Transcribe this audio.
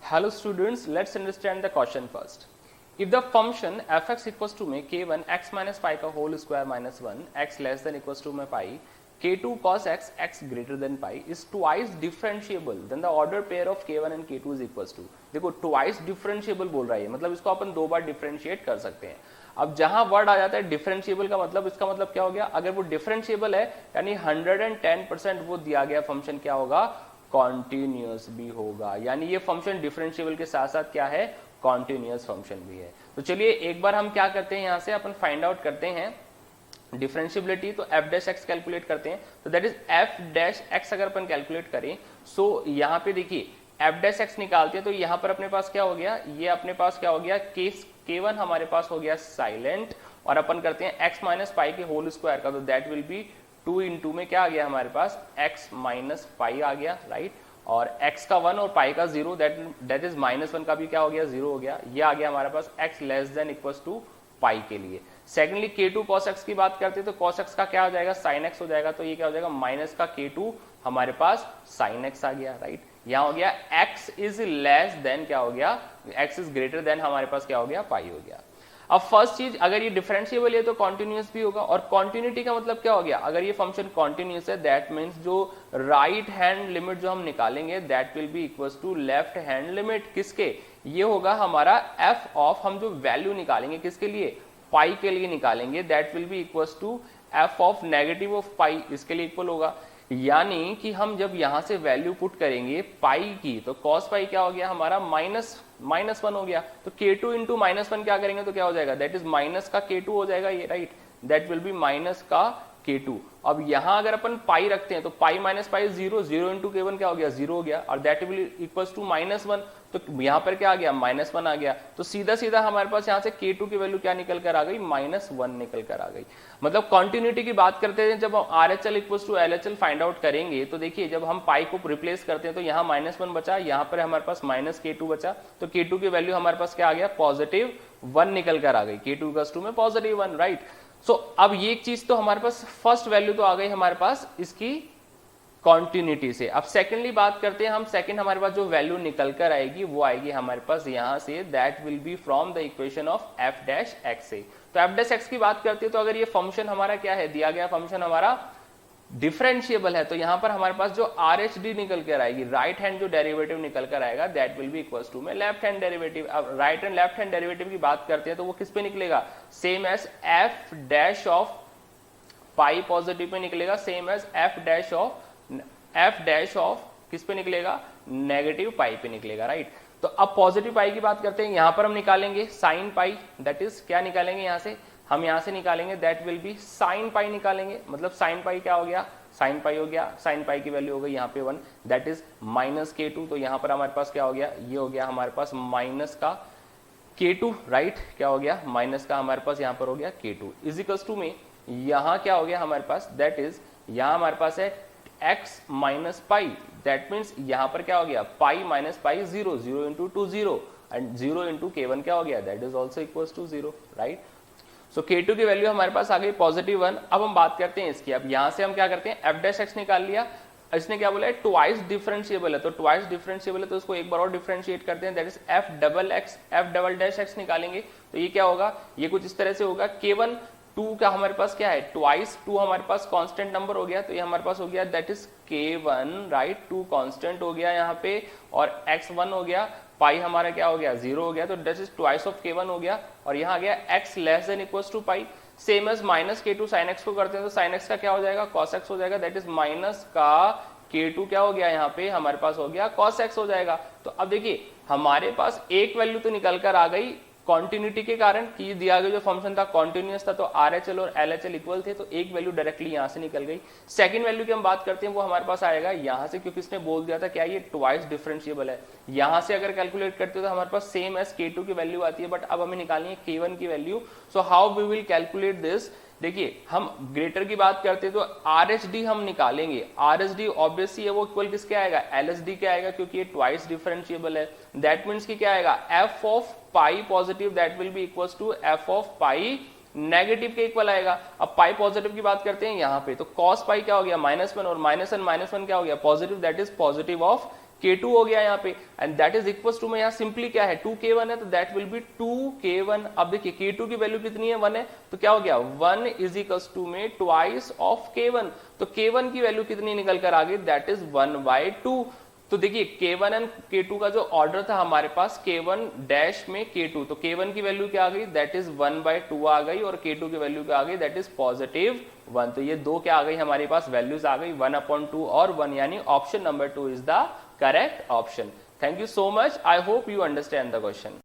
Hello students, let's understand the question first. If the function fx equals to में k1 x minus pi का whole square minus 1 x less than equals to में pi k2 cos x x greater than pi is twice differentiable, then the order pair of k1 and k2 is equals to. देखो twice differentiable बोल रहा है, मतलब इसको अपन दो बार differentiate कर सकते हैं. अब जहां वर्ड आ जाता है डिफरेंशिएबल का मतलब, इसका मतलब क्या हो गया, अगर वो डिफरेंशिएबल है यानी 110% वो दिया गया फंक्शन क्या होगा, कॉन्टिन्यूअस भी होगा. यानी ये फंक्शन डिफरेंशिएबल के साथ साथ क्या है, कॉन्टिन्यूअस फंक्शन भी है. तो चलिए एक बार हम क्या करते हैं, यहां से अपन फाइंड आउट करते हैं डिफरेंशिएबिलिटी. तो एफ डैश एक्स कैलकुलेट करते हैं. तो that is F dash x अगर अपन कैलकुलेट करें, सो यहाँ पे देखिए एफ डैश एक्स निकालते हैं तो यहाँ पर अपने पास क्या हो गया, ये अपने पास क्या हो गया, k1 हमारे पास हो गया साइलेंट, और अपन करते हैं x माइनस पाई के होल स्क्वायर का, तो दैट विल बी 2 इंटू में क्या आ गया हमारे पास x माइनस पाई आ गया, राइट. और x का 1 और पाई का 0, दैट इज -1 का भी क्या हो गया, 0 हो गया. ये आ गया हमारे पास x less than equals to pi के लिए. सेकेंडली k2 cos x की बात करते हैं तो cos x का क्या हो जाएगा, sin x हो जाएगा. तो ये क्या हो जाएगा, माइनस का k2 हमारे पास sin x आ गया, राइट. यहाँ हो गया x इज लेस देन क्या हो गया, x इज ग्रेटर देन हमारे पास क्या हो गया, पाई हो गया. अब फर्स्ट चीज, अगर ये डिफरेंशिएबल है तो कॉन्टिन्यूअस भी होगा. और कॉन्टिन्यूटी का मतलब क्या हो गया, अगर ये फंक्शन कॉन्टिन्यूअस है दैट मीन्स जो राइट हैंड लिमिट जो हम निकालेंगे that will be equals to left hand limit. किसके, ये होगा हमारा f ऑफ, हम जो वैल्यू निकालेंगे किसके लिए, पाई के लिए निकालेंगे, that will be equals to f of negative of pi, इसके लिए इक्वल होगा. यानी कि हम जब यहां से वैल्यू पुट करेंगे पाई की, तो cos पाई क्या हो गया हमारा, माइनस 1 हो गया. तो k2 इंटू -1 क्या करेंगे तो क्या हो जाएगा, दैट इज माइनस का k2 हो जाएगा ये, right. That will B minus का k2. अब यहां अगर अपन पाई रखते हैं तो पाई माइनस पाई 0, 0 इंटू k1 क्या हो गया, 0 हो गया. और दैट विल इक्वल्स टू -1, तो यहाँ पर क्या आ गया, -1 आ गया. तो सीधा सीधा हमारे पास यहाँ से k2 की वैल्यू क्या निकल कर आ गई, -1 निकल कर आ गई. मतलब कॉन्टिन्यूटी की बात करते हैं, जब हम RHL equals to LHL find out करेंगे तो देखिए जब हम पाई को रिप्लेस करते हैं तो यहाँ -1 बचा, यहाँ पर हमारे पास -k2 बचा. तो k2 की वैल्यू हमारे पास क्या आ गया, +1 निकल कर आ गई. k2 इक्वल्स टू में +1, राइट. सो अब ये एक चीज तो हमारे पास फर्स्ट वैल्यू तो आ गई हमारे पास इसकी कॉन्टिन्यूटी से. अब सेकेंडली बात करते हैं हम, सेकेंड हमारे पास जो वैल्यू निकल कर आएगी वो आएगी हमारे पास यहां से, that will B from the equation of F dash x से. तो एफ डैश एक्स की बात करते हैं तो अगर ये फंक्शन हमारा क्या है, दिया गया फंक्शन हमारा डिफरेंशिएबल है, तो यहां पर हमारे पास जो आर एच डी निकल कर आएगी, राइट हैंड जो डेरिवेटिव निकल कर आएगा that will be equals to में लेफ्ट हैंड डेरिवेटिव. अब right and left hand derivative की बात करते हैं तो वो किस पे निकलेगा, same as f dash of pi positive पे निकलेगा, same as f dash of किस पे निकलेगा, नेगेटिव पाई पे निकलेगा, राइट. तो अब पॉजिटिव पाई की बात करते हैं, यहां पर हम निकालेंगे साइन पाई, दैट इज क्या निकालेंगे यहां से, हम यहां से निकालेंगे that will B sine pi निकालेंगे. मतलब साइन पाई क्या हो गया, साइन पाई हो गया, साइन पाई की वैल्यू हो गई यहाँ पे 1, दैट इज -k2. तो यहां पर हमारे पास क्या हो गया, ये हो गया हमारे पास माइनस का k2, राइट. क्या हो गया, माइनस का हमारे पास यहाँ पर हो गया k2 इज इक्वल्स टू में यहां क्या हो गया हमारे पास, दैट इज यहां हमारे पास है x minus pi, that means यहां पर क्या हो गया, pi minus pi 0, 0 into 2 0, and 0 into k1 क्या हो गया, that is also equals to 0, right. So k2 की वैल्यू हमारे पास आ गई +1. अब हम बात करते हैं इसकी. अब यहां से हम क्या करते हैं, एफ डैश एक्स निकाल लिया, इसने क्या बोला है, ट्वाइस डिफरेंशिएबल है. तो ट्वाइस डिफरेंशिएबल है तो इसको एक बार और डिफरेंशिएट करते हैं, that is F double dash x निकालेंगे. तो ये क्या होगा, ये कुछ इस तरह से होगा, k1 2 का हमारे पास क्या है, ट्वाइस 2 हमारे पास कांस्टेंट नंबर हो गया, तो ये हमारे पास हो गया that is k1, right. 2 constant हो गया यहाँ पे, और x1 हो गया, पाई हमारा क्या हो गया, 0 हो गया, तो that is twice of k1 हो गया. और यहाँ आ गया x less than equals to pi, same as -k2 sin x को करते हैं तो sin x का क्या हो जाएगा, cos x हो जाएगा, दैट इज माइनस का k2 क्या हो गया यहाँ पे हमारे पास हो गया cos x हो जाएगा. तो अब देखिए हमारे पास एक वैल्यू तो निकल कर आ गई कॉन्टिन्यूटी के कारण कि दिया गया जो फंक्शन था कॉन्टिन्यूअस था, तो RHL और LHL इक्वल थे, तो एक वैल्यू डायरेक्टली यहां से निकल गई. सेकंड वैल्यू की हम बात करते हैं वो हमारे पास आएगा यहां से, क्योंकि इसने बोल दिया था क्या ये ट्वाइस डिफरेंशिएबल है. यहां से अगर कैलकुलेट करते हो तो हमारे पास सेम एज k2 की वैल्यू आती है, बट अब हमें निकालनी है k1 की value. So how we will calculate this, देखिए हम ग्रेटर की बात करते हैं तो RHD हम निकालेंगे. RHD ऑब्वियसली है वो इक्वल किसके आएगा, LHD के आएगा, क्योंकि ये ट्वाइस डिफरेंशिएबल है. दैट मीन्स कि क्या आएगा, f of pi positive that will be equals to f of pi negative के इक्वल आएगा. अब पाई पॉजिटिव की बात करते हैं यहाँ पे, तो cos पाई क्या हो गया, -1, और -1 क्या हो गया, positive, that is positive of K2 हो गया यहाँ पे, and that is equal to में यहाँ सिंपली क्या है 2K1 है, तो दैट विल बी 2K1। अब देखिए K2 की वैल्यू कितनी है 1 है, तो क्या हो गया 1 इज इक्वल टू में ट्वाइस ऑफ K1। तो K1 की वैल्यू कितनी निकल कर आ गई, दैट इज 1/2। तो देखिए K1 एंड K2 का जो ऑर्डर था हमारे पास K1 डैश में K2, तो K1 की वैल्यू क्या आ गई, दैट इज 1/2 आ गई, और K2 की वैल्यू क्या आ गई, दैट इज +1। तो ये दो क्या आ गई हमारे पास वैल्यूज आ गई 1/2 और 1, यानी option number 2 is the correct option. Thank you so much, I hope you understand the question.